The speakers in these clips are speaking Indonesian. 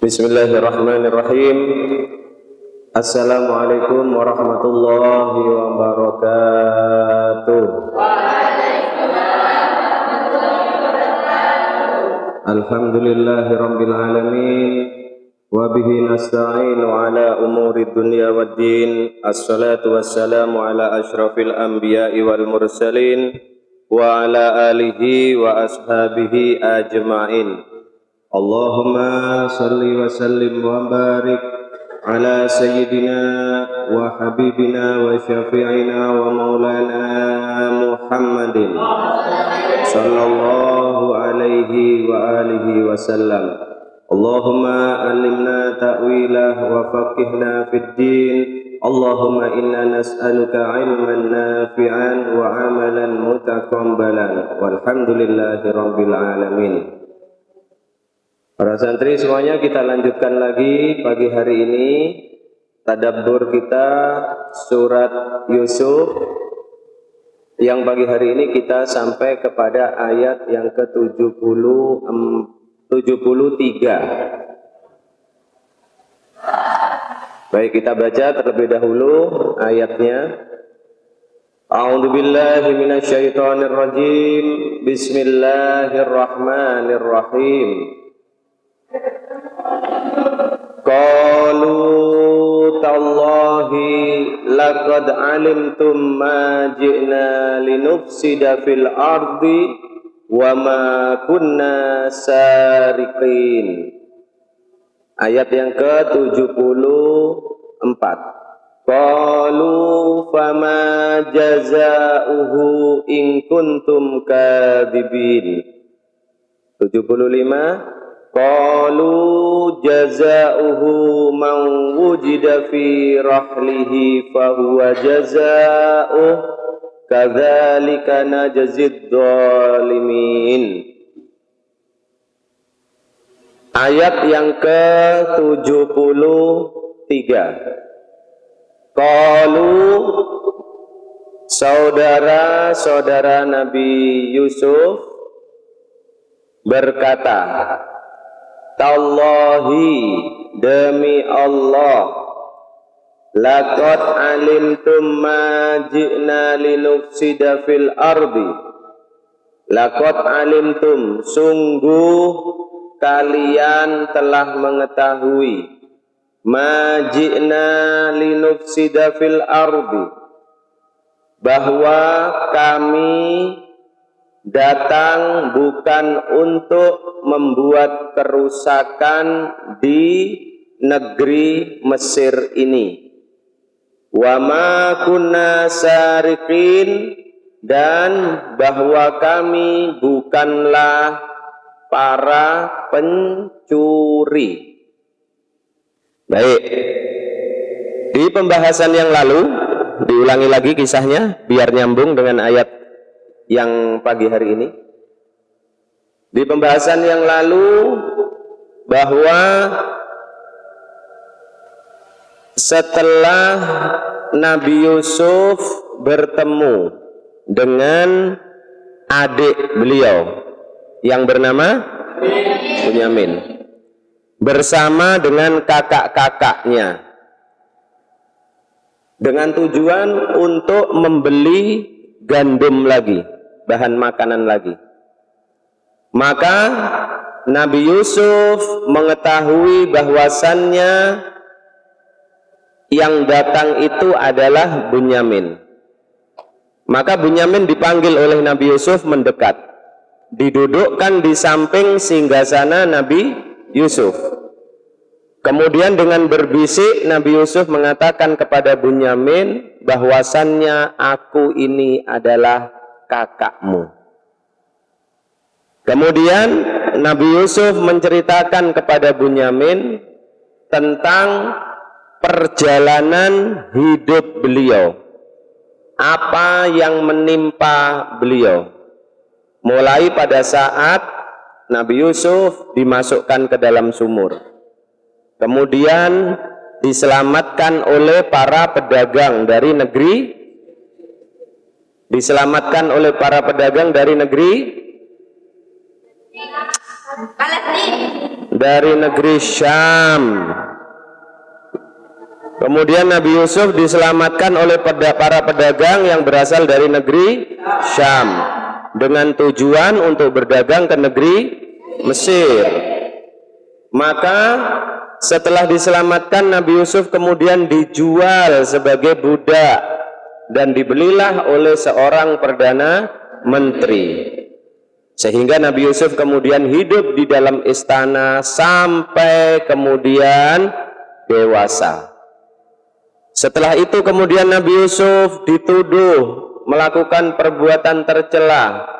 Bismillahirrahmanirrahim. Assalamualaikum warahmatullahi wabarakatuh. Alhamdulillahirabbil alamin wa bihi nasta'inu ala umuri dunya waddin. Assalatu wassalamu ala asyrafil anbiya'i wal mursalin wa ala alihi wa ashabihi ajma'in. Allahumma salli wa sallim wa barik ala sayyidina wa habibina wa syafi'ina wa maulana Muhammadin sallallahu alaihi wa alihi wa sallam. Allahumma alimna ta'wilah wa faqihna fid din. Allahumma inna nas'aluka ilman nafi'an wa amalan mutaqabbalan walhamdulillahi rabbil alamin. Para santri semuanya, kita lanjutkan lagi pagi hari ini tadabbur kita surat Yusuf, yang pagi hari ini kita sampai kepada ayat yang ke-73. Baik, kita baca terlebih dahulu ayatnya. A'udzubillahi minasyaitonirrajim. Bismillahirrahmanirrahim. Qalu tallahi laqad alimtum ma ji'na linufsida fil ardi wa ma kunna sariqin. Ayat yang ke-74. Qalu fama jazaa'uhu in kuntum kadhibin. 75. Qalu jazaa'uhu man wujida fi rahlihi fahuwa jazaa'uh kadzalika najzid dzalimin. Ayat yang ke-73. Qalu, saudara-saudara Nabi Yusuf berkata, tallahi, demi Allah, laqad alimtum ma ji'na linufsida fil ardi. Laqad alimtum, sungguh kalian telah mengetahui, ma ji'na linufsida fil ardi, bahwa kami datang bukan untuk membuat kerusakan di negeri Mesir ini. Wa ma kunna sariqin, dan bahwa kami bukanlah para pencuri. Baik, di pembahasan yang lalu diulangi lagi kisahnya biar nyambung dengan ayat yang pagi hari ini. Di pembahasan yang lalu bahwa setelah Nabi Yusuf bertemu dengan adik beliau yang bernama Bunyamin bersama dengan kakak-kakaknya dengan tujuan untuk membeli gandum lagi, bahan makanan lagi. Maka Nabi Yusuf mengetahui bahwasannya yang datang itu adalah Bunyamin. Maka Bunyamin dipanggil oleh Nabi Yusuf mendekat, didudukkan di samping singgasana Nabi Yusuf. Kemudian dengan berbisik Nabi Yusuf mengatakan kepada Bunyamin bahwasannya aku ini adalah kakakmu. Kemudian Nabi Yusuf menceritakan kepada Bunyamin tentang perjalanan hidup beliau, apa yang menimpa beliau, mulai pada saat Nabi Yusuf dimasukkan ke dalam sumur, kemudian diselamatkan oleh para pedagang dari negeri dari negeri Syam. Kemudian Nabi Yusuf diselamatkan oleh para pedagang yang berasal dari negeri Syam dengan tujuan untuk berdagang ke negeri Mesir. Maka setelah diselamatkan, Nabi Yusuf kemudian dijual sebagai budak dan dibelilah oleh seorang perdana menteri. Sehingga Nabi Yusuf kemudian hidup di dalam istana sampai kemudian dewasa. Setelah itu kemudian Nabi Yusuf dituduh melakukan perbuatan tercela,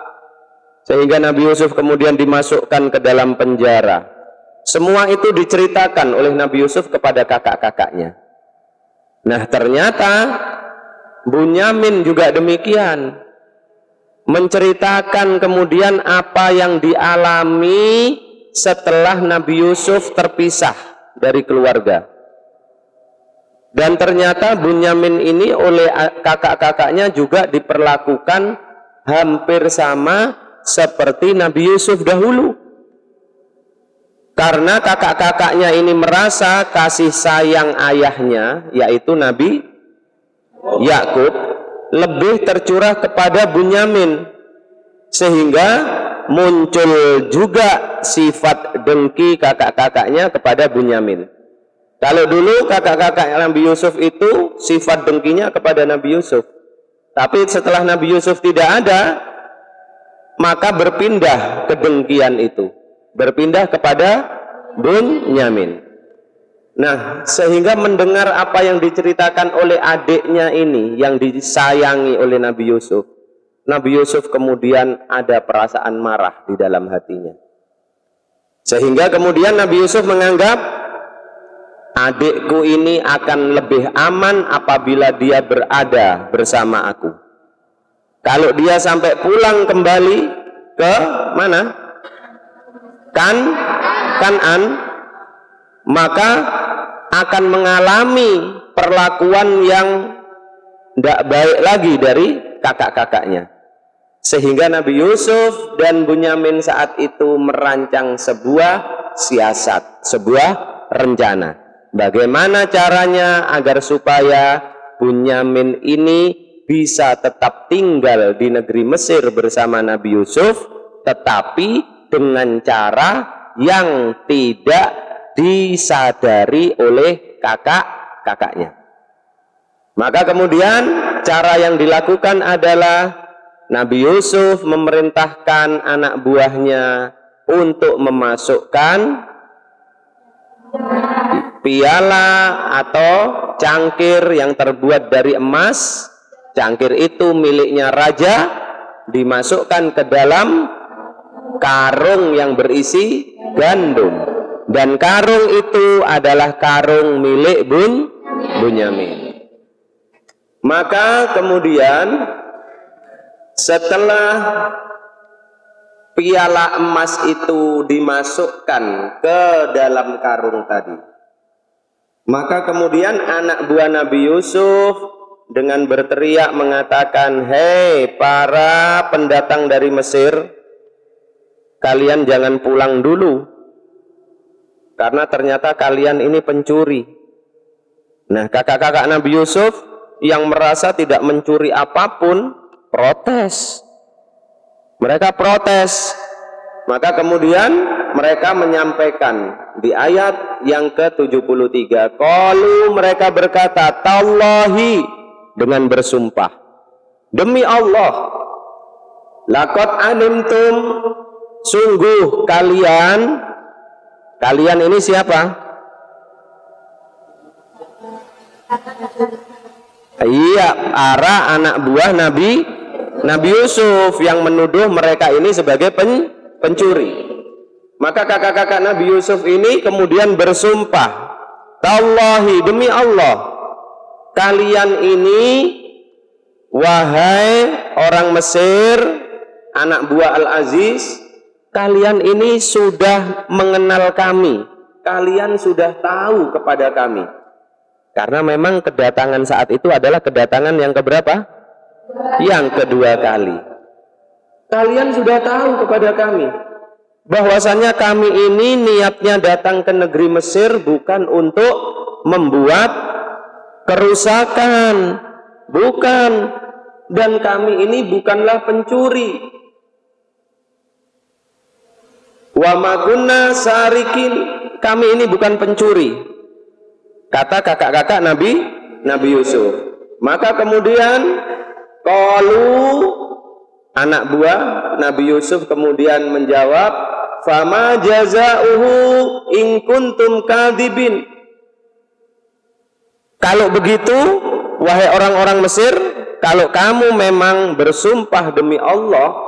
sehingga Nabi Yusuf kemudian dimasukkan ke dalam penjara. Semua itu diceritakan oleh Nabi Yusuf kepada kakak-kakaknya. Nah, ternyata Bunyamin juga demikian, menceritakan kemudian apa yang dialami setelah Nabi Yusuf terpisah dari keluarga. Dan ternyata Bunyamin ini oleh kakak-kakaknya juga diperlakukan hampir sama seperti Nabi Yusuf dahulu. Karena kakak-kakaknya ini merasa kasih sayang ayahnya, yaitu Nabi Yakub, lebih tercurah kepada Bunyamin. Sehingga muncul juga sifat dengki kakak-kakaknya kepada Bunyamin. Kalau dulu kakak-kakak Nabi Yusuf itu sifat dengkinya kepada Nabi Yusuf. Tapi setelah Nabi Yusuf tidak ada, maka berpindah kedengkian itu. Berpindah kepada Bunyamin. Nah, sehingga mendengar apa yang diceritakan oleh adiknya ini, yang disayangi oleh Nabi Yusuf, Nabi Yusuf kemudian ada perasaan marah di dalam hatinya. Sehingga kemudian Nabi Yusuf menganggap adikku ini akan lebih aman apabila dia berada bersama aku. Kalau dia sampai pulang kembali ke mana? Kan'an, maka akan mengalami perlakuan yang tidak baik lagi dari kakak-kakaknya. Sehingga Nabi Yusuf dan Bunyamin saat itu merancang sebuah siasat, sebuah rencana. Bagaimana caranya agar supaya Bunyamin ini bisa tetap tinggal di negeri Mesir bersama Nabi Yusuf, tetapi dengan cara yang tidak disadari oleh kakak-kakaknya. Maka kemudian cara yang dilakukan adalah Nabi Yusuf memerintahkan anak buahnya untuk memasukkan piala atau cangkir yang terbuat dari emas. Cangkir itu miliknya raja, dimasukkan ke dalam karung yang berisi gandum, dan karung itu adalah karung milik Bunyamin. Maka kemudian setelah piala emas itu dimasukkan ke dalam karung tadi, maka kemudian anak buah Nabi Yusuf dengan berteriak mengatakan, "Hei para pendatang dari Mesir, kalian jangan pulang dulu, karena ternyata kalian ini pencuri." Nah, kakak-kakak Nabi Yusuf yang merasa tidak mencuri apapun protes. Mereka protes. Maka kemudian mereka menyampaikan di ayat yang ke-73, qalu, mereka berkata, tallahi, dengan bersumpah, demi Allah, laqad alimtum, sungguh kalian ini siapa? Iya, para anak buah Nabi Yusuf yang menuduh mereka ini sebagai pencuri. Maka kakak-kakak Nabi Yusuf ini kemudian bersumpah, tallahi, demi Allah, kalian ini, wahai orang Mesir, anak buah Al-Aziz, kalian ini sudah mengenal kami, kalian sudah tahu kepada kami. Karena memang kedatangan saat itu adalah kedatangan yang keberapa? Yang kedua kali. Kalian sudah tahu kepada kami. bahwasanya kami ini niatnya datang ke negeri Mesir bukan untuk membuat kerusakan, bukan, dan kami ini bukanlah pencuri. Wa ma kunna sarikin, kami ini bukan pencuri, kata kakak-kakak Nabi Yusuf. Maka kemudian qalu, anak buah Nabi Yusuf kemudian menjawab, fama jazauhu in kuntum kadhibin. Kalau begitu, wahai orang-orang Mesir, kalau kamu memang bersumpah demi Allah,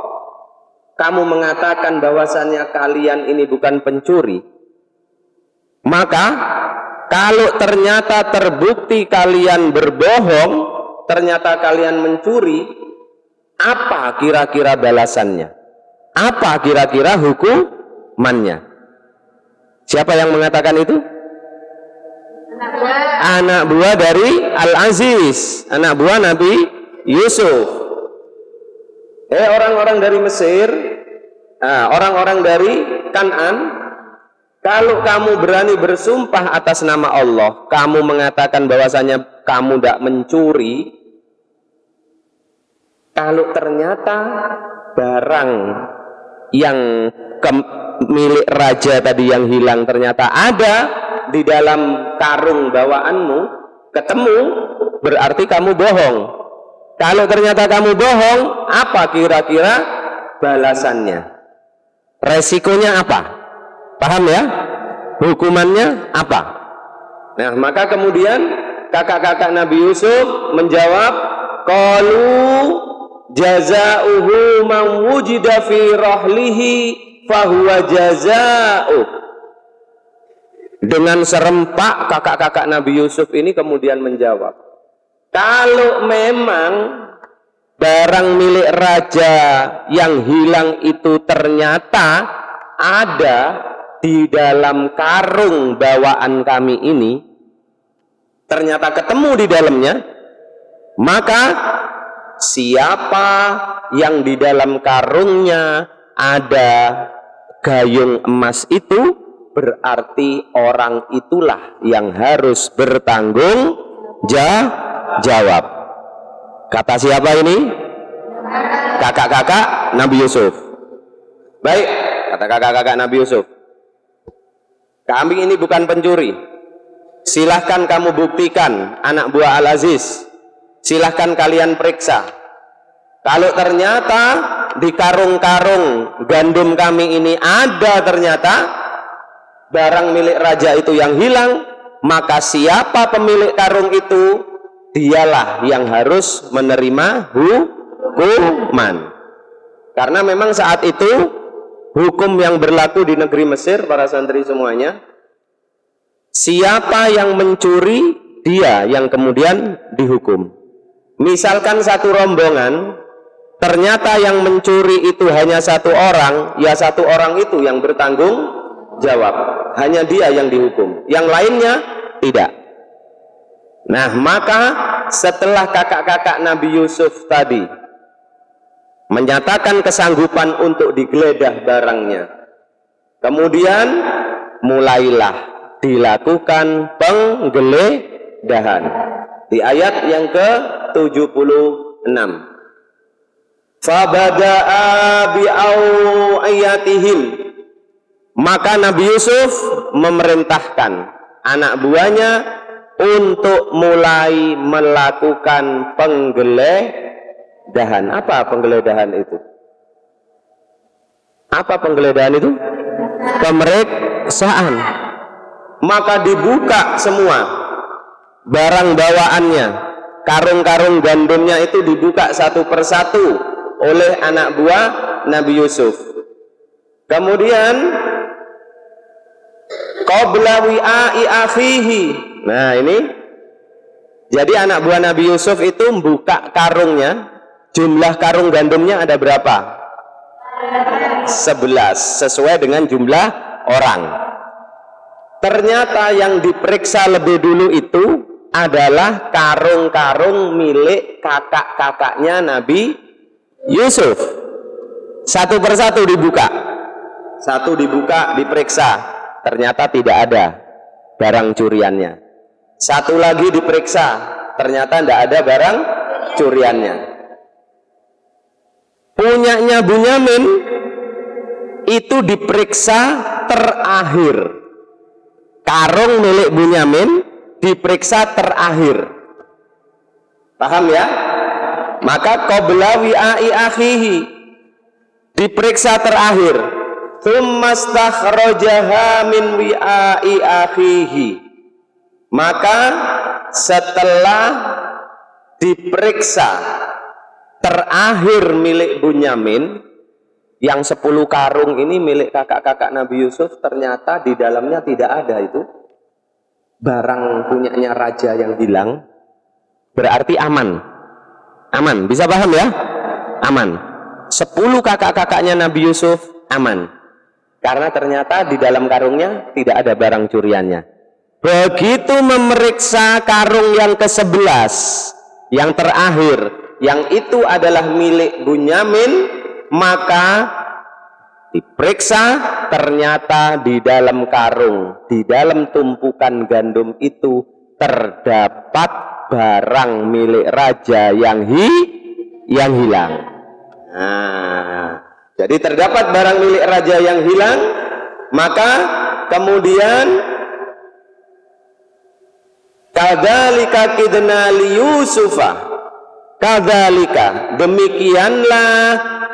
kamu mengatakan bahwasannya kalian ini bukan pencuri, maka kalau ternyata terbukti kalian berbohong, ternyata kalian mencuri, apa kira-kira balasannya? Apa kira-kira hukumannya? Siapa yang mengatakan itu? Anak buah dari Al-Aziz, anak buah Nabi Yusuf. Orang-orang dari Mesir, orang-orang dari Kan'an, kalau kamu berani bersumpah atas nama Allah, kamu mengatakan bahwasanya kamu tidak mencuri, kalau ternyata barang yang milik raja tadi yang hilang ternyata ada di dalam karung bawaanmu, ketemu, berarti kamu bohong. Kalau ternyata kamu bohong, apa kira-kira balasannya? Resikonya apa? Paham ya? Hukumannya apa? Nah, maka kemudian kakak-kakak Nabi Yusuf menjawab, qalu jazauhu man wujida fi rahlihi fahuwa jazauh. Dengan serempak kakak-kakak Nabi Yusuf ini kemudian menjawab, kalau memang barang milik raja yang hilang itu ternyata ada di dalam karung bawaan kami ini, ternyata ketemu di dalamnya, maka siapa yang di dalam karungnya ada gayung emas itu, berarti orang itulah yang harus bertanggung jawab. Kata siapa ini? Kakak-kakak Nabi Yusuf. Baik, kata kakak-kakak Nabi Yusuf, kami ini bukan pencuri. Silahkan kamu buktikan, anak buah Al-Aziz. Silahkan kalian periksa. Kalau ternyata di karung-karung gandum kami ini ada ternyata barang milik raja itu yang hilang, maka siapa pemilik karung itu, dialah yang harus menerima hukuman. Karena memang saat itu hukum yang berlaku di negeri Mesir, para santri semuanya, siapa yang mencuri, dia yang kemudian dihukum. Misalkan satu rombongan, ternyata yang mencuri itu hanya satu orang, ya satu orang itu yang bertanggung jawab, hanya dia yang dihukum, yang lainnya tidak. Nah, maka setelah kakak-kakak Nabi Yusuf tadi menyatakan kesanggupan untuk digeledah barangnya, kemudian mulailah dilakukan penggeledahan di ayat yang ke-76. Fabada'a bi'awiyatihim, maka Nabi Yusuf memerintahkan anak buahnya untuk mulai melakukan penggeledahan. Apa penggeledahan itu? Apa penggeledahan itu? Pemeriksaan. Maka dibuka semua barang bawaannya, karung-karung gandumnya itu dibuka satu persatu oleh anak buah Nabi Yusuf. Kemudian qabla wi'a'i akhihi. Nah, ini jadi anak buah Nabi Yusuf itu membuka karungnya. Jumlah karung gandumnya ada berapa? 11, sesuai dengan jumlah orang. Ternyata yang diperiksa lebih dulu itu adalah karung-karung milik kakak-kakaknya Nabi Yusuf. Satu persatu dibuka. Satu dibuka, diperiksa, ternyata tidak ada barang curiannya. Satu lagi diperiksa, ternyata tidak ada barang curiannya. Punyanya Bunyamin itu diperiksa terakhir. Karung milik Bunyamin diperiksa terakhir. Paham ya? Maka qabla wi'a'i akhihi diperiksa terakhir. Tsumma stakhrajaha min wi'a'i akhihi. Maka setelah diperiksa terakhir milik Bunyamin, yang 10 karung ini milik kakak-kakak Nabi Yusuf, ternyata di dalamnya tidak ada itu barang punyanya raja yang hilang. Berarti aman. Aman, bisa paham ya? Aman. 10 kakak-kakaknya Nabi Yusuf aman. Karena ternyata di dalam karungnya tidak ada barang curiannya. Begitu memeriksa karung yang ke-11, yang terakhir, yang itu adalah milik Bunyamin, maka diperiksa, ternyata di dalam karung, di dalam tumpukan gandum itu terdapat barang milik raja yang hilang. Nah, jadi terdapat barang milik raja yang hilang, maka kemudian kadzalika kidna li Yusufa, kadzalika demikianlah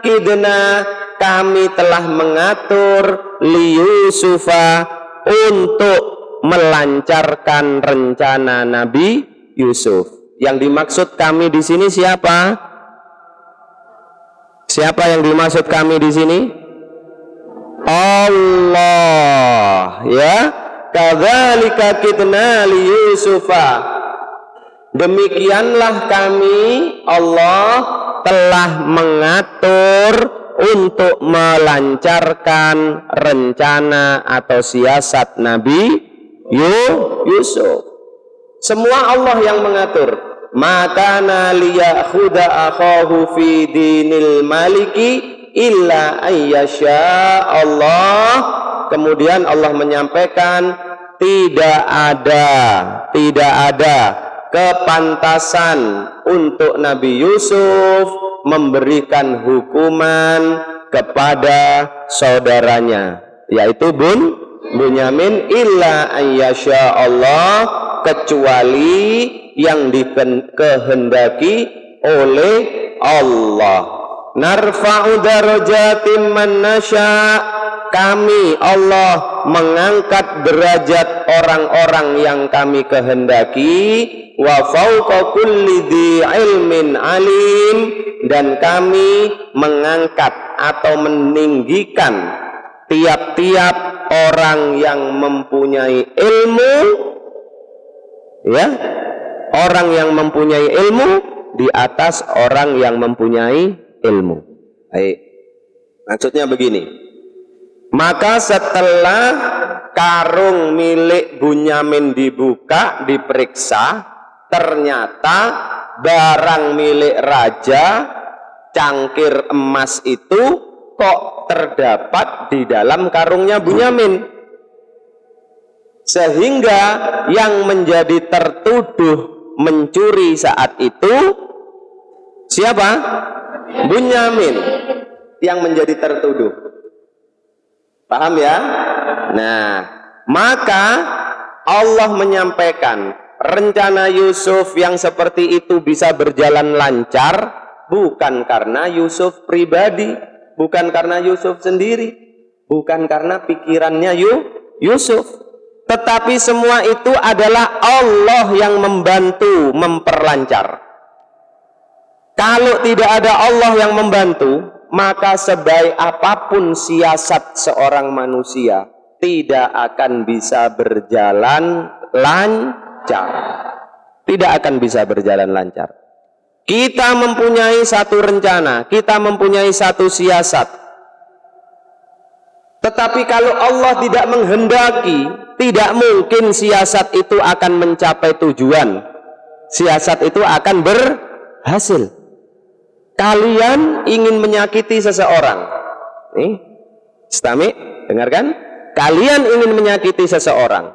kidna kami telah mengatur li Yusufa untuk melancarkan rencana Nabi Yusuf. Yang dimaksud kami di sini siapa? Siapa yang dimaksud kami di sini? Allah, ya. Kadzalika kitna li Yusufa. Demikianlah kami, Allah telah mengatur untuk melancarkan rencana atau siasat Nabi Yusuf. Semua Allah yang mengatur. Maka liyakhudha akhahu fi dinil maliki illa ayyasha Allah. Kemudian Allah menyampaikan tidak ada kepantasan untuk Nabi Yusuf memberikan hukuman kepada saudaranya, yaitu Bunyamin, illa ayyasha Allah, kecuali yang dikehendaki oleh Allah. Narfa'u darajatim man nasya', kami Allah mengangkat derajat orang-orang yang kami kehendaki. Wa fauqa kulli dzi ilmin alim, dan kami mengangkat atau meninggikan tiap-tiap orang yang mempunyai ilmu, ya, orang yang mempunyai ilmu di atas orang yang mempunyai ilmu. Baik, maksudnya begini. Maka setelah karung milik Bunyamin dibuka, diperiksa, ternyata barang milik raja, cangkir emas itu kok terdapat di dalam karungnya Bunyamin. Sehingga yang menjadi tertuduh mencuri saat itu siapa? Bunyamin yang menjadi tertuduh. Paham ya? Nah, maka Allah menyampaikan rencana Yusuf yang seperti itu bisa berjalan lancar bukan karena Yusuf pribadi, bukan karena Yusuf sendiri, bukan karena pikirannya Yusuf, tetapi semua itu adalah Allah yang membantu memperlancar. Kalau tidak ada Allah yang membantu, maka sebaik apapun siasat seorang manusia tidak akan bisa berjalan lancar. Tidak akan bisa berjalan lancar. Kita mempunyai satu rencana, kita mempunyai satu siasat. Tetapi kalau Allah tidak menghendaki, tidak mungkin siasat itu akan mencapai tujuan. Siasat itu akan berhasil. Kalian ingin menyakiti seseorang, nih, istami, dengarkan, kalian ingin menyakiti seseorang,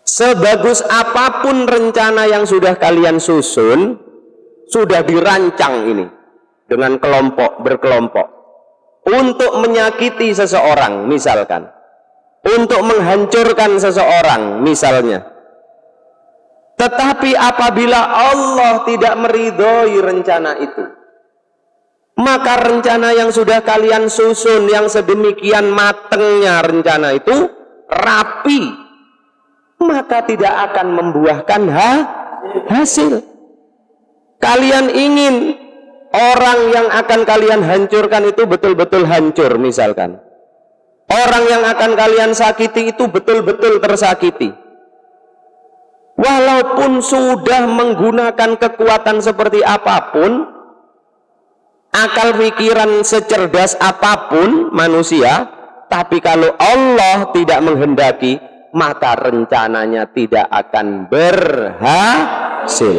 sebagus apapun rencana yang sudah kalian susun, sudah dirancang ini dengan berkelompok untuk menyakiti seseorang, misalkan untuk menghancurkan seseorang misalnya, tetapi apabila Allah tidak meridhoi rencana itu, maka rencana yang sudah kalian susun, yang sedemikian matengnya rencana itu, rapi, maka tidak akan membuahkan hasil. Kalian ingin orang yang akan kalian hancurkan itu betul-betul hancur misalkan, orang yang akan kalian sakiti itu betul-betul tersakiti, walaupun sudah menggunakan kekuatan seperti apapun, akal pikiran secerdas apapun manusia, tapi kalau Allah tidak menghendaki, maka rencananya tidak akan berhasil.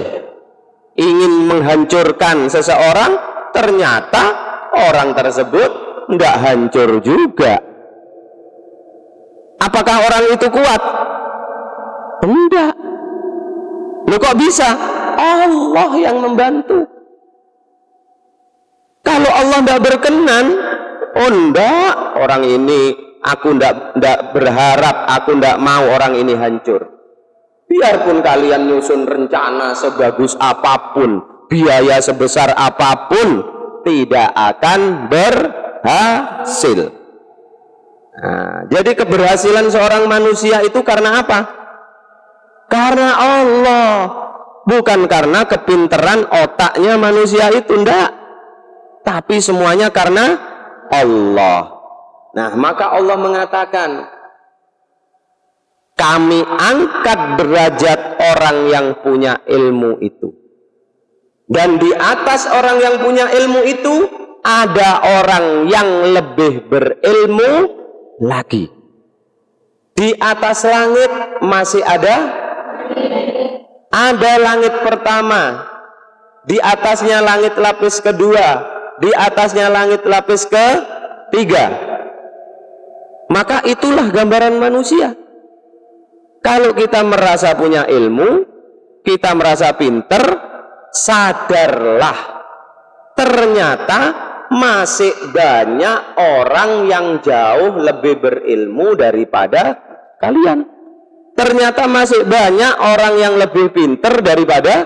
Ingin menghancurkan seseorang, ternyata orang tersebut tidak hancur juga. Apakah orang itu kuat? Tidak. Loh, kok bisa? Allah yang membantu. Kalau Allah tidak berkenan, oh enggak, orang ini aku tidak berharap, aku tidak mau orang ini hancur. Biarpun kalian nyusun rencana sebagus apapun, biaya sebesar apapun, tidak akan berhasil. Nah, jadi keberhasilan seorang manusia itu karena apa? Karena Allah, bukan karena kepinteran otaknya manusia itu, enggak. Tapi semuanya karena Allah. Nah, maka Allah mengatakan, kami angkat derajat orang yang punya ilmu itu. Dan di atas orang yang punya ilmu itu, ada orang yang lebih berilmu lagi. Di atas langit masih ada langit pertama, di atasnya langit lapis kedua, di atasnya langit lapis ketiga. Maka itulah gambaran manusia. Kalau kita merasa punya ilmu, kita merasa pinter, sadarlah, ternyata masih banyak orang yang jauh lebih berilmu daripada kalian. Ternyata masih banyak orang yang lebih pinter daripada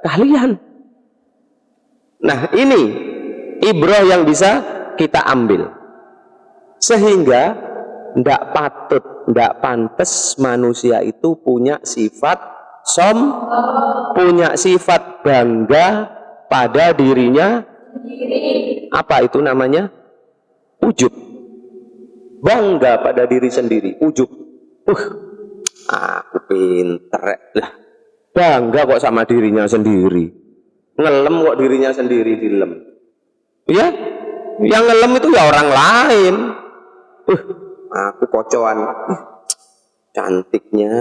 kalian. Nah, ini ibrah yang bisa kita ambil. Sehingga tidak patut, tidak pantas manusia itu punya sifat punya sifat bangga pada dirinya. Apa itu namanya? Ujub. Bangga pada diri sendiri, ujub. Aku pinter lah. Bangga kok sama dirinya sendiri. Ngelem kok dirinya sendiri dilem. Ya, yang ngelem itu ya orang lain. Aku kocoan, cantiknya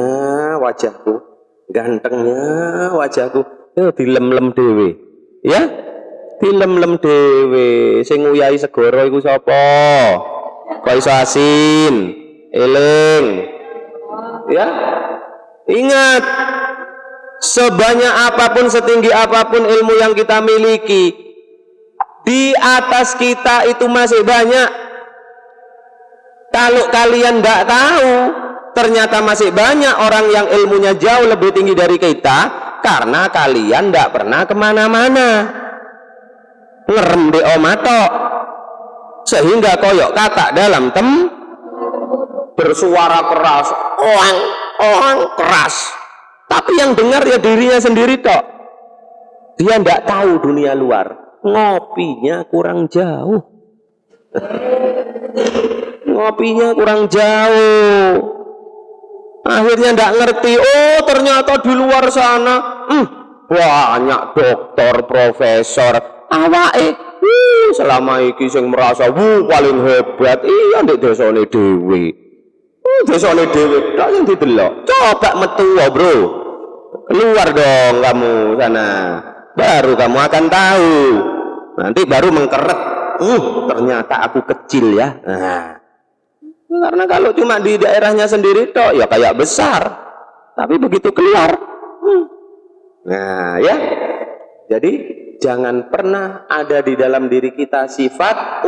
wajahku, gantengnya wajahku, dilem-lem dewe, ya, dilem-lem dewe. Sing nguyahi segoro iku sapa? Kok iso asin, eling, ya. Ingat, sebanyak apapun, setinggi apapun ilmu yang kita miliki, di atas kita itu masih banyak. Kalau kalian tidak tahu, ternyata masih banyak orang yang ilmunya jauh lebih tinggi dari kita, karena kalian tidak pernah kemana-mana, ngerem di omato, sehingga koyok kata dalam bersuara keras, orang keras, tapi yang dengar ya dirinya sendiri tok. Dia tidak tahu dunia luar, ngopinya kurang jauh. Ngopinya kurang jauh, akhirnya tidak ngerti. Oh, ternyata di luar sana banyak dokter, profesor, awake selama iki sing merasa paling hebat. Iya, ndek desane dhewe. Desane dhewe tok sing didelok. Coba metu, bro, keluar dong kamu sana, baru kamu akan tahu. Nanti baru mengkeret ternyata aku kecil ya. Nah, karena kalau cuma di daerahnya sendiri toh ya kayak besar, tapi begitu keluar, nah ya. Jadi jangan pernah ada di dalam diri kita sifat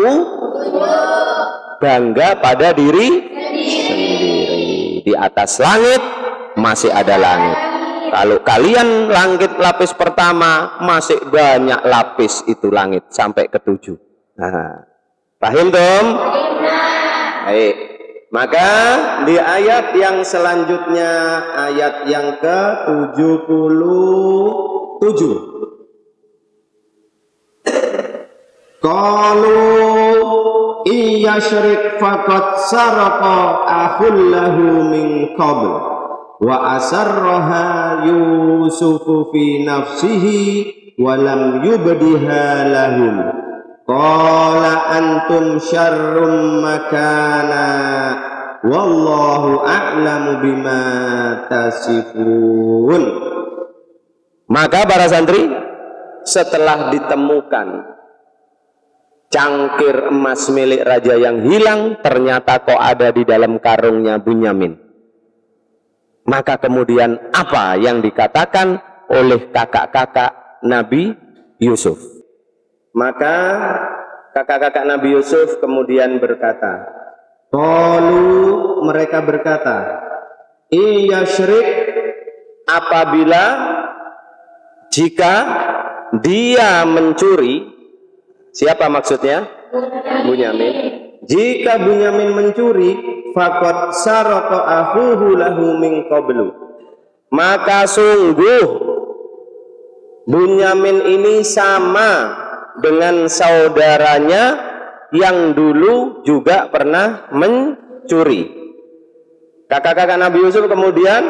bangga pada diri sendiri. Di atas langit masih ada langit. Kalau kalian langit lapis pertama, masih banyak lapis itu langit sampai ke 7. Nah, paham Tom? Baik. Maka di ayat yang selanjutnya, ayat yang ke-77, qalu iya syirik faqad saraqa akhul lahu min qabl wa asarraha Yusufu fi nafsihi wa lam yubdiha lahum qala antum syarrum makana wallahu a'lamu bima tasifun. Maka para santri, setelah ditemukan cangkir emas milik raja yang hilang ternyata kok ada di dalam karungnya Bunyamin, maka kemudian apa yang dikatakan oleh kakak-kakak Nabi Yusuf? Maka kakak-kakak Nabi Yusuf kemudian berkata, qalu, mereka berkata, iya syirik, apabila jika dia mencuri. Siapa maksudnya? Bunyamin. Jika Bunyamin mencuri, faqad saraqa akhuhu lahu min qablu, maka sungguh Bunyamin ini sama dengan saudaranya yang dulu juga pernah mencuri. Kakak-kakak Nabi Yusuf kemudian,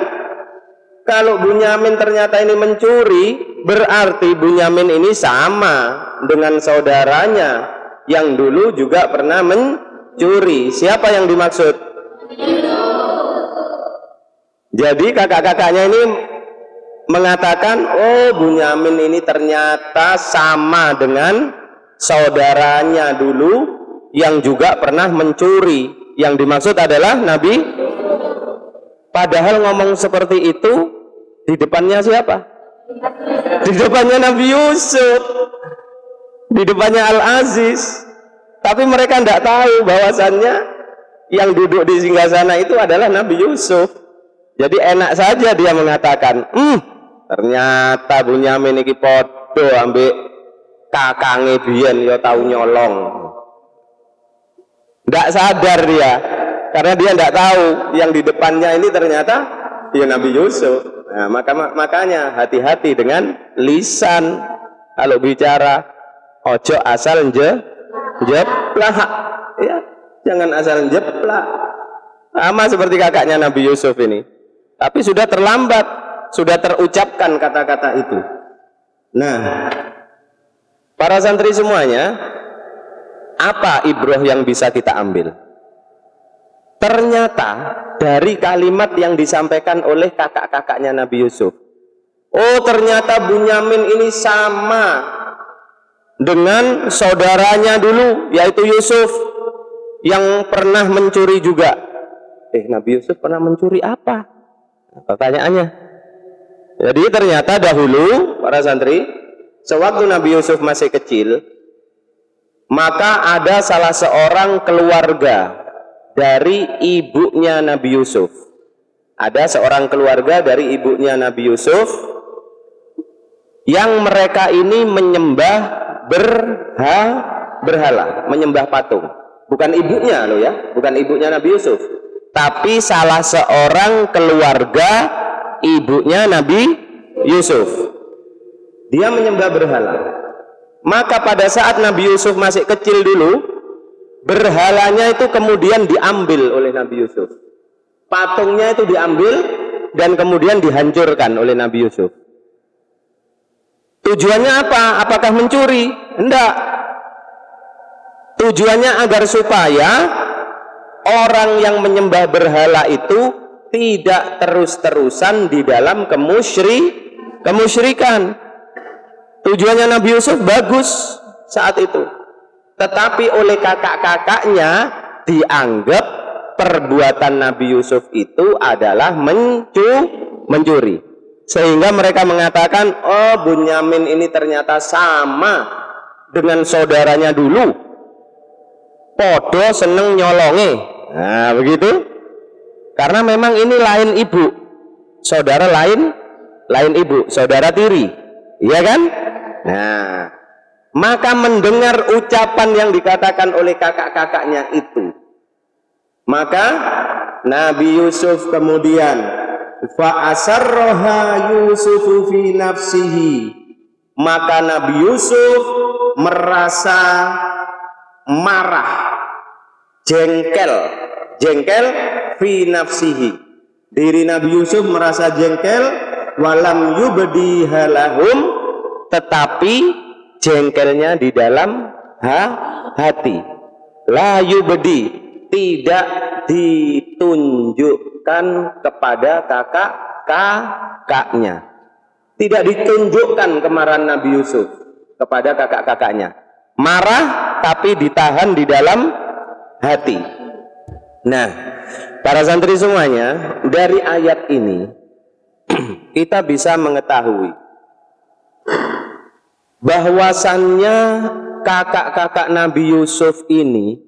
kalau Bunyamin ternyata ini mencuri, berarti Bunyamin ini sama dengan saudaranya yang dulu juga pernah mencuri. Siapa yang dimaksud? Jadi kakak-kakaknya ini mengatakan, oh Bunyamin ini ternyata sama dengan saudaranya dulu yang juga pernah mencuri. Yang dimaksud adalah Nabi. Padahal ngomong seperti itu di depannya siapa? Di depannya Nabi Yusuf, di depannya Al-Aziz. Tapi mereka tidak tahu bahwasannya yang duduk di singgasana itu adalah Nabi Yusuf. Jadi enak saja dia mengatakan, ternyata Bunyamin iki podo ambek kakange biyen ya tahu nyolong. Tidak sadar dia, karena dia tidak tahu yang di depannya ini ternyata ya Nabi Yusuf. Nah, makanya hati-hati dengan lisan kalau bicara, ojo asal jeplak, ya, jangan asal jeplak. Sama seperti kakaknya Nabi Yusuf ini, tapi sudah terlambat, sudah terucapkan kata-kata itu. Nah, para santri semuanya, apa ibroh yang bisa kita ambil? Ternyata dari kalimat yang disampaikan oleh kakak-kakaknya Nabi Yusuf, oh ternyata Bunyamin ini sama dengan saudaranya dulu, yaitu Yusuf, yang pernah mencuri juga. Nabi Yusuf pernah mencuri apa? Pertanyaannya. Jadi ternyata dahulu para santri, sewaktu Nabi Yusuf masih kecil, maka ada salah seorang keluarga dari ibunya Nabi Yusuf. Ada seorang keluarga dari ibunya Nabi Yusuf yang mereka ini menyembah berhala, menyembah patung. Bukan ibunya loh ya, bukan ibunya Nabi Yusuf, tapi salah seorang keluarga ibunya Nabi Yusuf. Dia menyembah berhala. Maka pada saat Nabi Yusuf masih kecil dulu, berhalanya itu kemudian diambil oleh Nabi Yusuf. Patungnya itu diambil dan kemudian dihancurkan oleh Nabi Yusuf. Tujuannya apa? Apakah mencuri? Enggak. Tujuannya agar supaya orang yang menyembah berhala itu tidak terus-terusan di dalam kemusyrikan. Tujuannya Nabi Yusuf bagus saat itu. tetapi oleh kakak-kakaknya dianggap perbuatan Nabi Yusuf itu adalah mencuri. Sehingga mereka mengatakan, oh Bunyamin ini ternyata sama dengan saudaranya dulu, podo seneng nyolonge. Nah begitu, karena memang ini lain ibu, saudara lain ibu, saudara tiri, iya kan? Nah, maka mendengar ucapan yang dikatakan oleh kakak-kakaknya itu, maka Nabi Yusuf kemudian fa asarraha Yusufu fi nafsihi, maka Nabi Yusuf merasa marah, jengkel fi nafsihi, diri Nabi Yusuf merasa jengkel, walam yubdiha lahum, tetapi jengkelnya di dalam hati, la yubdi, tidak ditunjukkan kepada kakak-kakaknya, tidak ditunjukkan kemarahan Nabi Yusuf kepada kakak-kakaknya, marah tapi ditahan di dalam hati. Nah, para santri semuanya, dari ayat ini kita bisa mengetahui bahwasannya kakak-kakak Nabi Yusuf ini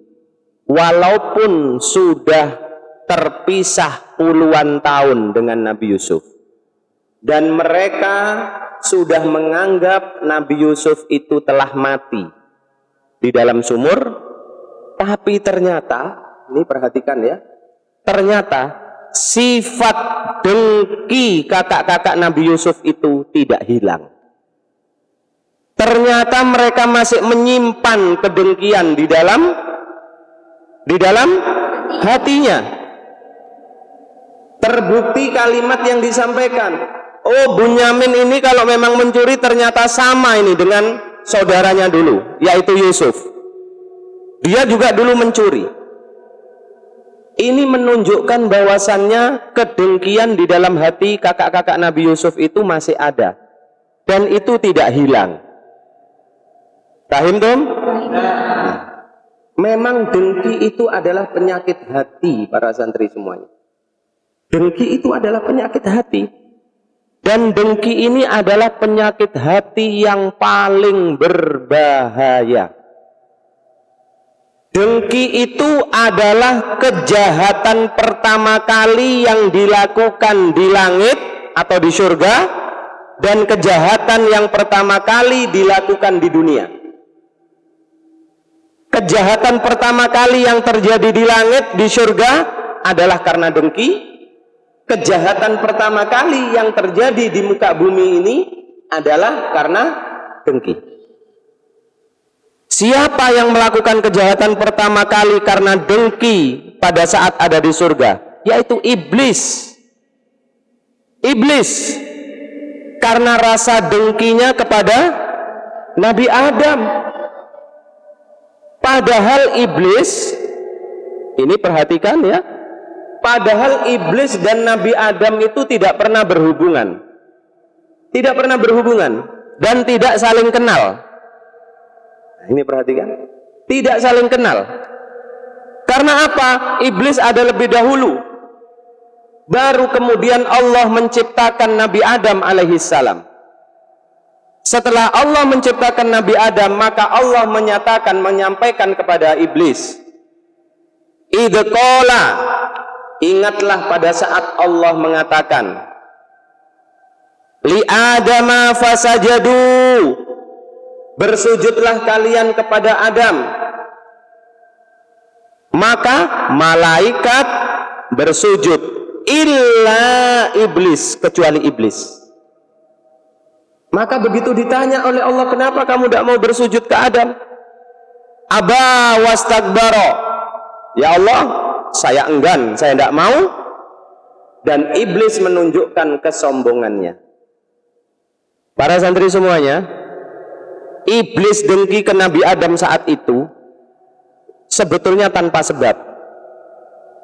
walaupun sudah terpisah puluhan tahun dengan Nabi Yusuf dan mereka sudah menganggap Nabi Yusuf itu telah mati di dalam sumur, tapi ternyata, ini perhatikan ya, ternyata sifat dengki kakak-kakak Nabi Yusuf itu tidak hilang. Ternyata mereka masih menyimpan kedengkian di dalam hatinya. Terbukti kalimat yang disampaikan, oh Bunyamin ini kalau memang mencuri ternyata sama ini dengan saudaranya dulu, yaitu Yusuf. Dia juga dulu mencuri. Ini menunjukkan bahwasannya kedengkian di dalam hati kakak-kakak Nabi Yusuf itu masih ada dan itu tidak hilang. Paham dong? Memang dengki itu adalah penyakit hati, para santri semuanya. Dengki itu adalah penyakit hati. Dan dengki ini adalah penyakit hati yang paling berbahaya. Dengki itu adalah kejahatan pertama kali yang dilakukan di langit atau di surga, dan kejahatan yang pertama kali dilakukan di dunia. Kejahatan pertama kali yang terjadi di langit, di surga adalah karena dengki. Kejahatan pertama kali yang terjadi di muka bumi ini adalah karena dengki. Siapa yang melakukan kejahatan pertama kali karena dengki pada saat ada di surga? Yaitu iblis. Iblis karena rasa dengkinya kepada Nabi Adam. Padahal iblis, ini perhatikan ya, padahal iblis dan Nabi Adam itu tidak pernah berhubungan, dan tidak saling kenal. Ini perhatikan, tidak saling kenal. Karena apa? Iblis ada lebih dahulu, baru kemudian Allah menciptakan Nabi Adam alaihissalam. Setelah Allah menciptakan Nabi Adam, maka Allah menyampaikan kepada iblis, idh qala, ingatlah pada saat Allah mengatakan, li adama fasajadu, bersujudlah kalian kepada Adam. Maka malaikat bersujud, illa iblis, kecuali iblis. Maka begitu ditanya oleh Allah, kenapa kamu tidak mau bersujud ke Adam? Aba wastakbaro, ya Allah, saya enggan, saya tidak mau. Dan iblis menunjukkan kesombongannya. Para santri semuanya, iblis dengki ke Nabi Adam saat itu sebetulnya tanpa sebab.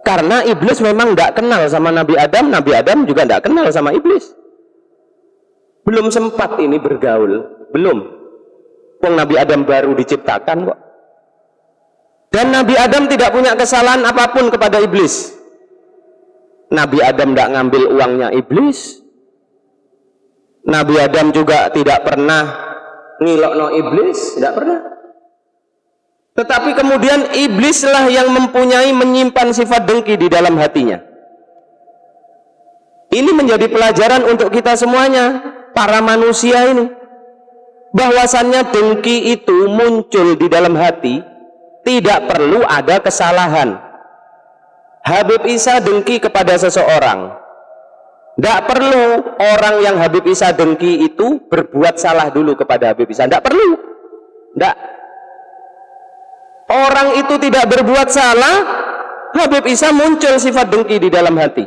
Karena iblis memang tidak kenal sama Nabi Adam juga tidak kenal sama iblis. Belum sempat ini bergaul, belum. Nabi Adam baru diciptakan kok. Dan Nabi Adam tidak punya kesalahan apapun kepada iblis. Nabi Adam tidak ngambil uangnya iblis. Nabi Adam juga tidak pernah ngilokno iblis, tidak pernah. Tetapi kemudian iblislah yang menyimpan sifat dengki di dalam hatinya. Ini menjadi pelajaran untuk kita semuanya, para manusia ini. Bahwasannya dengki itu muncul di dalam hati, tidak perlu ada kesalahan. Habib Isa dengki kepada seseorang. Tidak perlu orang yang Habib Isa dengki itu berbuat salah dulu kepada Habib Isa. Tidak perlu. Tidak. Orang itu tidak berbuat salah, Habib Isa muncul sifat dengki di dalam hati.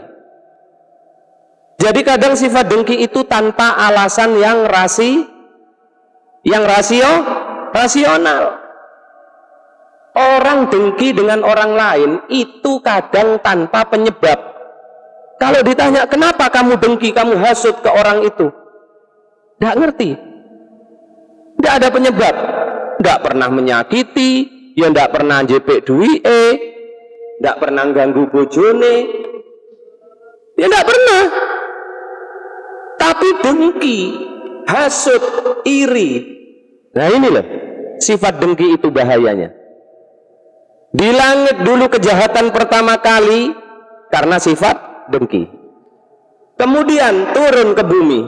Jadi kadang sifat dengki itu tanpa alasan yang rasional. Orang dengki dengan orang lain itu kadang tanpa penyebab. Kalau ditanya kenapa kamu dengki, kamu hasut ke orang itu, tidak ngerti, tidak ada penyebab, tidak pernah menyakiti, ya tidak pernah jepek duit, tidak pernah ganggu bojone, ya tidak pernah. Tapi dengki, hasut, iri, nah inilah sifat dengki itu bahayanya. Di langit dulu kejahatan pertama kali karena sifat dengki. Kemudian turun ke bumi.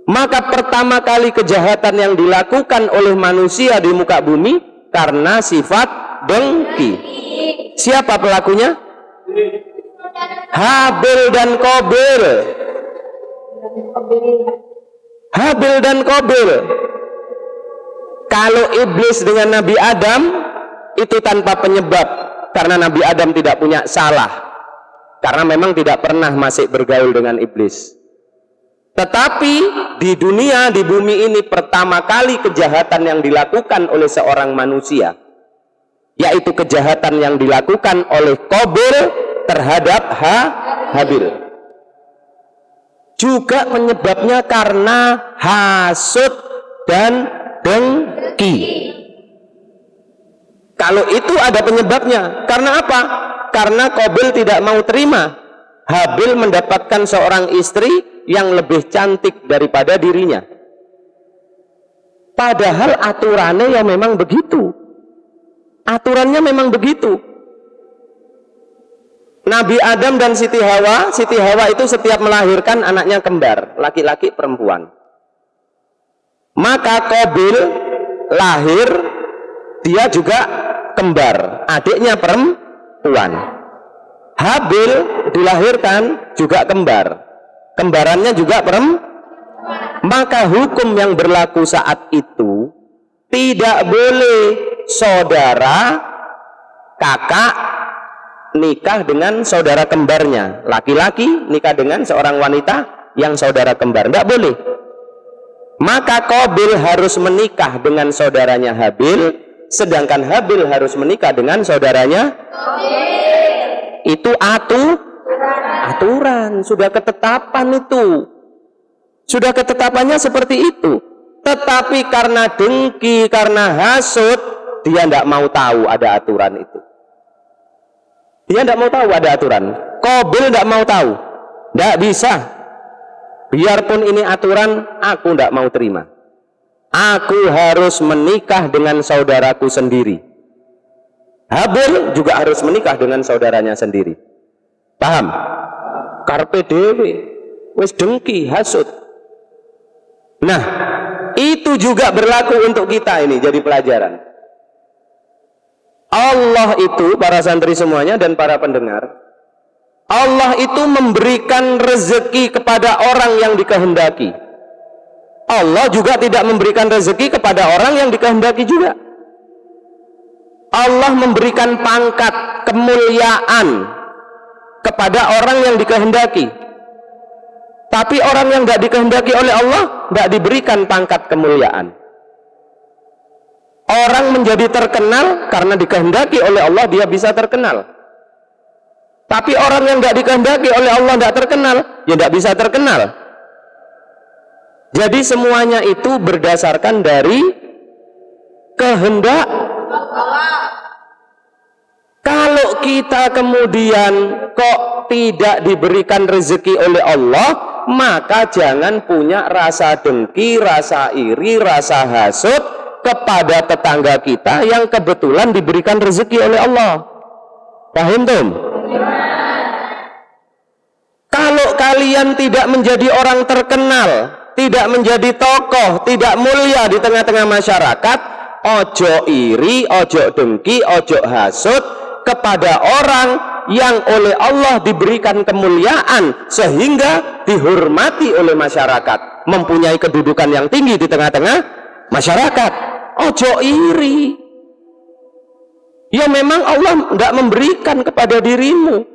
Maka pertama kali kejahatan yang dilakukan oleh manusia di muka bumi karena sifat dengki. Siapa pelakunya? Habil dan Qabil. Habil dan Qabil. Kalau iblis dengan Nabi Adam itu tanpa penyebab, karena Nabi Adam tidak punya salah, karena memang tidak pernah masih bergaul dengan iblis. Tetapi di dunia, di bumi ini pertama kali kejahatan yang dilakukan oleh seorang manusia, yaitu kejahatan yang dilakukan oleh Qabil terhadap Habil. Juga penyebabnya karena hasud dan dengki. Kalau itu ada penyebabnya. Karena apa? Karena Qabil tidak mau terima Habil mendapatkan seorang istri yang lebih cantik daripada dirinya. Padahal aturannya ya memang begitu. Aturannya memang begitu. Nabi Adam dan Siti Hawa itu setiap melahirkan anaknya kembar, laki-laki perempuan. Maka Qabil lahir, dia juga kembar, adiknya perempuan. Habil dilahirkan juga kembar, kembarannya juga perempuan. Maka hukum yang berlaku saat itu tidak boleh saudara kakak nikah dengan saudara kembarnya, laki-laki nikah dengan seorang wanita yang saudara kembar, tidak boleh. Maka Qabil harus menikah dengan saudaranya Habil, sedangkan Habil harus menikah dengan saudaranya Qabil. Itu aturan, sudah ketetapan itu. Sudah ketetapannya seperti itu. Tetapi karena dengki, karena hasud, dia tidak mau tahu ada aturan itu. Dia tidak mau tahu ada aturan. Qabil tidak mau tahu. Tidak bisa. Biarpun ini aturan, aku tidak mau terima. Aku harus menikah dengan saudaraku sendiri. Habil juga harus menikah dengan saudaranya sendiri. Paham? Karpe dewe, wis dengki, hasud. Nah, itu juga berlaku untuk kita ini, jadi pelajaran. Allah itu, para santri semuanya dan para pendengar, Allah itu memberikan rezeki kepada orang yang dikehendaki. Allah juga tidak memberikan rezeki kepada orang yang dikehendaki juga. Allah memberikan pangkat kemuliaan kepada orang yang dikehendaki. Tapi orang yang tidak dikehendaki oleh Allah tidak diberikan pangkat kemuliaan. Orang menjadi terkenal karena dikehendaki oleh Allah, dia bisa terkenal. Tapi orang yang tidak dikehendaki oleh Allah tidak terkenal, ya tidak bisa terkenal. Jadi semuanya itu berdasarkan dari kehendak Kalau kita kemudian kok tidak diberikan rezeki oleh Allah, maka jangan punya rasa dengki, rasa iri, rasa hasud kepada tetangga kita yang kebetulan diberikan rezeki oleh Allah. Paham tuh? Kalau kalian tidak menjadi orang terkenal, tidak menjadi tokoh, tidak mulia di tengah-tengah masyarakat, ojo iri, ojo dengki, ojo hasud kepada orang yang oleh Allah diberikan kemuliaan sehingga dihormati oleh masyarakat, mempunyai kedudukan yang tinggi di tengah-tengah masyarakat. Ojo iri. Ya memang Allah nggak memberikan kepada dirimu.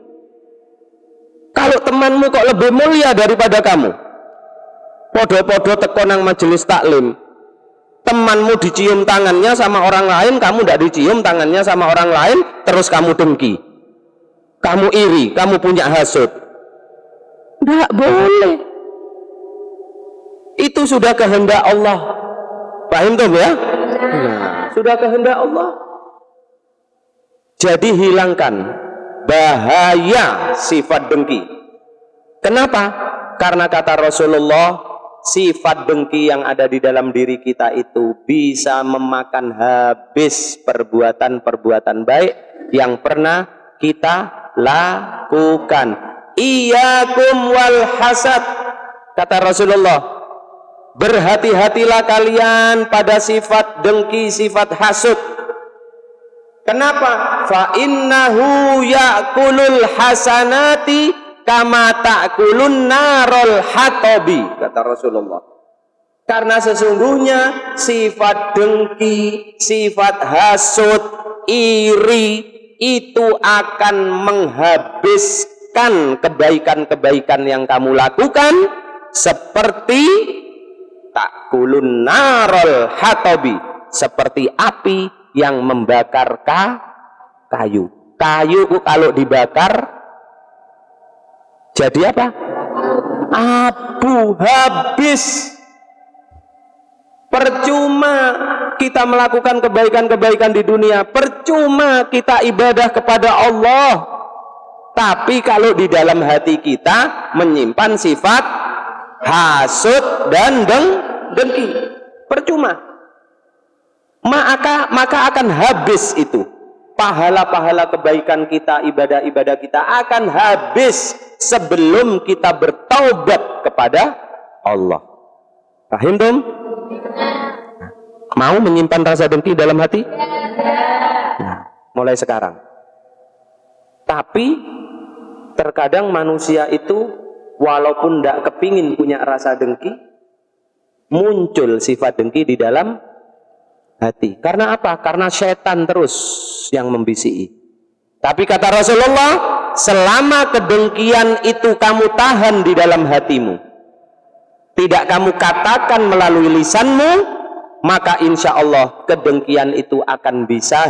Kalau temanmu kok lebih mulia daripada kamu, podo-podo teko nang majelis taklim, temanmu dicium tangannya sama orang lain, kamu tidak dicium tangannya sama orang lain, terus kamu dengki, kamu iri, kamu punya hasud. Tidak boleh. Itu sudah kehendak Allah. Paham tuh ya? Nah, sudah kehendak Allah. Jadi hilangkan bahaya sifat dengki. Kenapa? Karena kata Rasulullah, sifat dengki yang ada di dalam diri kita itu bisa memakan habis perbuatan-perbuatan baik yang pernah kita lakukan. Iyyakum wal hasad, kata Rasulullah, berhati-hatilah kalian pada sifat dengki, sifat hasud. Kenapa? Fa innahu ya'kulul hasanati kama ta'kulun narul hatobi, kata Rasulullah. Karena sesungguhnya sifat dengki, sifat hasud, iri itu akan menghabiskan kebaikan-kebaikan yang kamu lakukan seperti ta'kulun narul hatobi, seperti api yang membakar kayu. Kayu kalau dibakar jadi apa? Abu, habis. Percuma kita melakukan kebaikan-kebaikan di dunia, percuma kita ibadah kepada Allah, tapi kalau di dalam hati kita menyimpan sifat hasud dan dengki, percuma. Maka akan habis itu pahala-pahala kebaikan kita, ibadah-ibadah kita akan habis sebelum kita bertaubat kepada Allah. Paham dong? Mau menyimpan rasa dengki dalam hati? Nah, mulai sekarang. Tapi terkadang manusia itu walaupun tidak kepingin punya rasa dengki, muncul sifat dengki di dalam hati. Karena apa? Karena setan terus yang membisiki. Tapi kata Rasulullah, selama kedengkian itu kamu tahan di dalam hatimu, tidak kamu katakan melalui lisanmu, maka insya Allah kedengkian itu akan bisa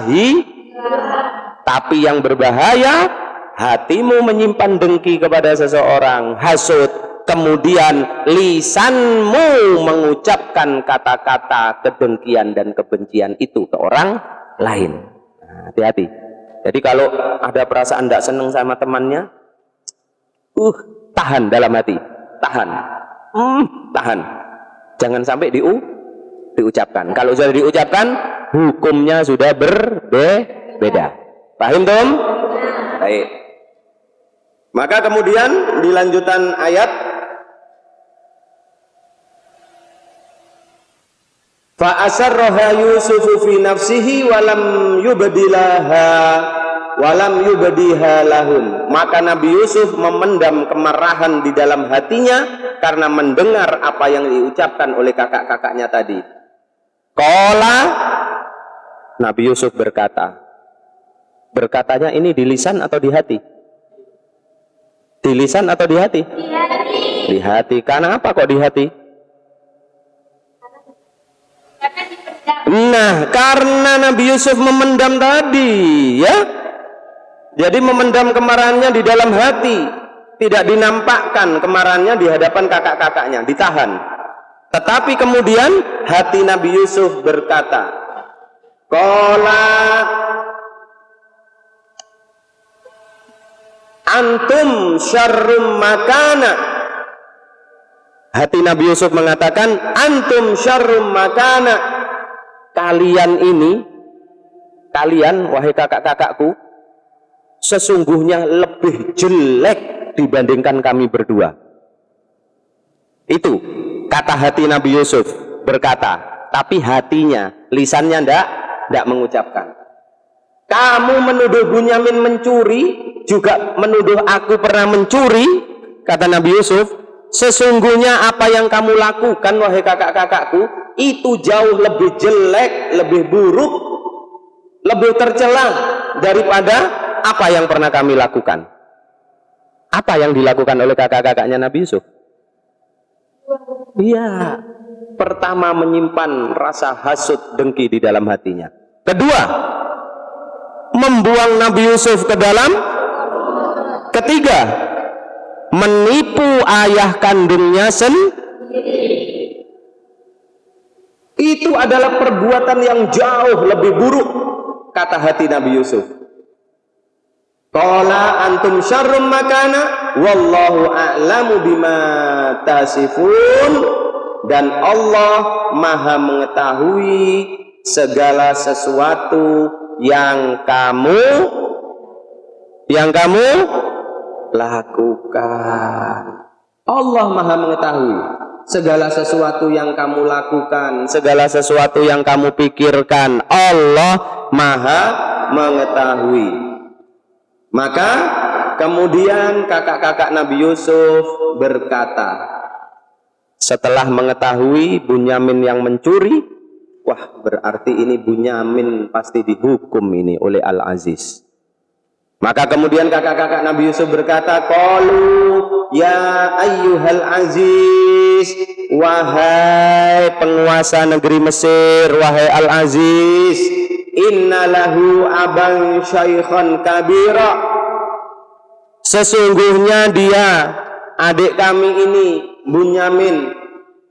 Tapi yang berbahaya, hatimu menyimpan dengki kepada seseorang, hasud, kemudian lisanmu mengucapkan kata-kata kedengkian dan kebencian itu ke orang lain. Hati-hati. Jadi kalau ada perasaan tidak senang sama temannya, tahan dalam hati, tahan, jangan sampai diucapkan. Kalau sudah diucapkan, hukumnya sudah berbeda. Paham Tom? Baik. Maka kemudian di lanjutan ayat, fa asarraha Yusufu fi nafsihi walam yubdiha lahum. Maka Nabi Yusuf memendam kemarahan di dalam hatinya karena mendengar apa yang diucapkan oleh kakak-kakaknya tadi. Qala, Nabi Yusuf berkatanya ini di lisan atau di hati? Di lisan atau di hati? Di hati. Karena apa kok di hati? Nah, karena Nabi Yusuf memendam tadi, ya. Jadi memendam kemarahannya di dalam hati, tidak dinampakkan kemarahannya di hadapan kakak-kakaknya, ditahan. Tetapi kemudian hati Nabi Yusuf berkata, qala antum syarrum makana. Hati Nabi Yusuf mengatakan, antum syarrum makana. Kalian wahai kakak-kakakku, sesungguhnya lebih jelek dibandingkan kami berdua. Itu kata hati Nabi Yusuf berkata, tapi hatinya, lisannya ndak mengucapkan. Kamu menuduh Bunyamin mencuri, juga menuduh aku pernah mencuri, kata Nabi Yusuf. Sesungguhnya apa yang kamu lakukan wahai kakak-kakakku itu jauh lebih jelek, lebih buruk, lebih tercela daripada apa yang pernah kami lakukan. Apa yang dilakukan oleh kakak-kakaknya Nabi Yusuf? Iya, pertama menyimpan rasa hasud dengki di dalam hatinya. Kedua, membuang Nabi Yusuf ke dalam. Ketiga, menipu ayah kandungnya sendiri. Itu adalah perbuatan yang jauh lebih buruk, kata hati Nabi Yusuf. Qala antum syarrum makana wallahu a'lamu bima tasifun. Dan Allah maha mengetahui segala sesuatu yang kamu lakukan. Allah maha mengetahui segala sesuatu yang kamu lakukan, segala sesuatu yang kamu pikirkan. Allah maha mengetahui. Maka kemudian kakak-kakak Nabi Yusuf berkata, setelah mengetahui Bunyamin yang mencuri, wah berarti ini Bunyamin pasti dihukum ini oleh Al-Aziz. Maka kemudian kakak-kakak Nabi Yusuf berkata, qalu ya ayyuhal aziz, wahai penguasa negeri Mesir, wahai Al-Aziz, inna lahu aban syaikhan kabira. Sesungguhnya dia, adik kami ini Bunyamin,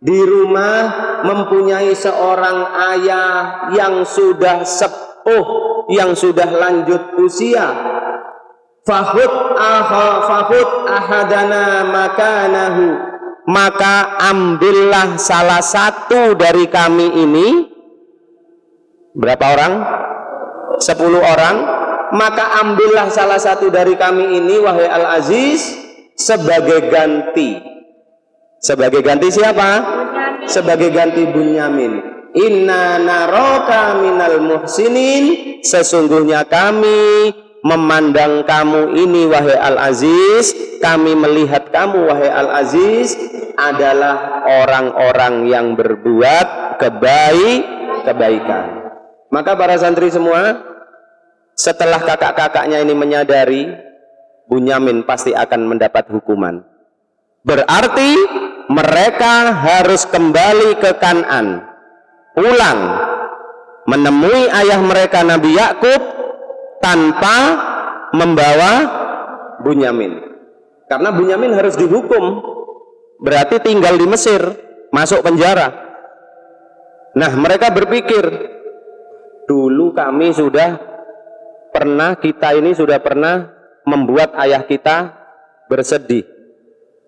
di rumah mempunyai seorang ayah yang sudah sepuh, yang sudah lanjut usia. Fahud ahadana makanahu, maka ambillah salah satu dari kami ini. Berapa orang? 10 orang. Maka ambillah salah satu dari kami ini wahai Al-Aziz sebagai ganti. Sebagai ganti siapa? Sebagai ganti Bunyamin. Inna naraka minal muhsinin, sesungguhnya kami memandang kamu ini wahai Al-Aziz, kami melihat kamu wahai Al-Aziz adalah orang-orang yang berbuat kebaikan. Maka para santri semua, setelah kakak-kakaknya ini menyadari Bunyamin pasti akan mendapat hukuman, berarti mereka harus kembali ke Kan'an, pulang menemui ayah mereka Nabi Yakub tanpa membawa Bunyamin. Karena Bunyamin harus dihukum, berarti tinggal di Mesir, masuk penjara. Nah, mereka berpikir, dulu kami kita ini sudah pernah membuat ayah kita bersedih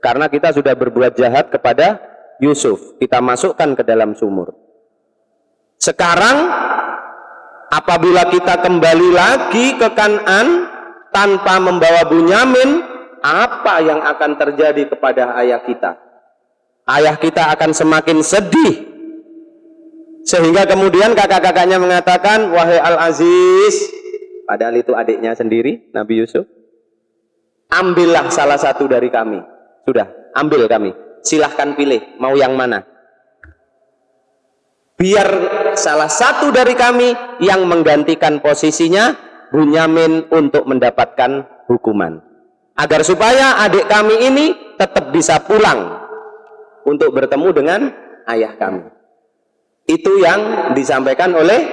karena kita sudah berbuat jahat kepada Yusuf, kita masukkan ke dalam sumur. Sekarang apabila kita kembali lagi ke Kan'an tanpa membawa Bunyamin, apa yang akan terjadi kepada ayah kita? Ayah kita akan semakin sedih. Sehingga kemudian kakak-kakaknya mengatakan, wahai Al-Aziz, padahal itu adiknya sendiri, Nabi Yusuf, ambillah salah satu dari kami. Sudah, ambil kami. Silahkan pilih, mau yang mana? Biar salah satu dari kami yang menggantikan posisinya Bunyamin untuk mendapatkan hukuman. Agar supaya adik kami ini tetap bisa pulang untuk bertemu dengan ayah kami. Itu yang disampaikan oleh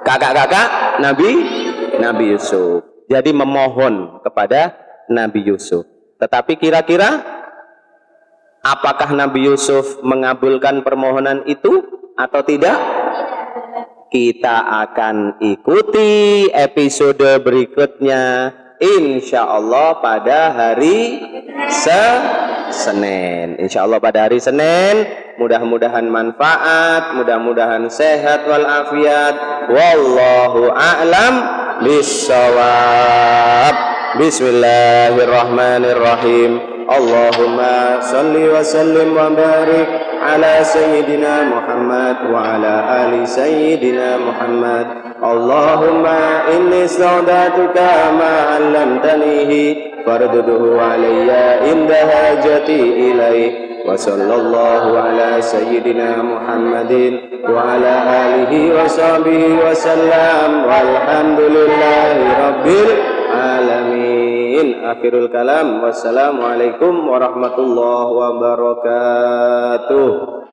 kakak-kakak Nabi Yusuf. Jadi memohon kepada Nabi Yusuf. Tetapi kira-kira apakah Nabi Yusuf mengabulkan permohonan itu atau tidak? Kita akan ikuti episode berikutnya insya Allah pada hari Senin. Insya Allah pada hari Senin. Mudah-mudahan manfaat, mudah-mudahan sehat walafiat. Wallahu a'lam bissawab. Bismillahirrahmanirrahim. Allahumma salli wa sallim wa barik ala sayyidina Muhammad wa ala ali sayyidina Muhammad. Allahumma inni ista'datuka ma 'allamtanihi farduduhu alayya inda hajati ilaih. Wa sallallahu ala sayyidina Muhammadin wa ala alihi wa sahbihi wa sallam walhamdulillahi rabbil alamin. Akhirul kalam. Wassalamualaikum warahmatullahi wabarakatuh.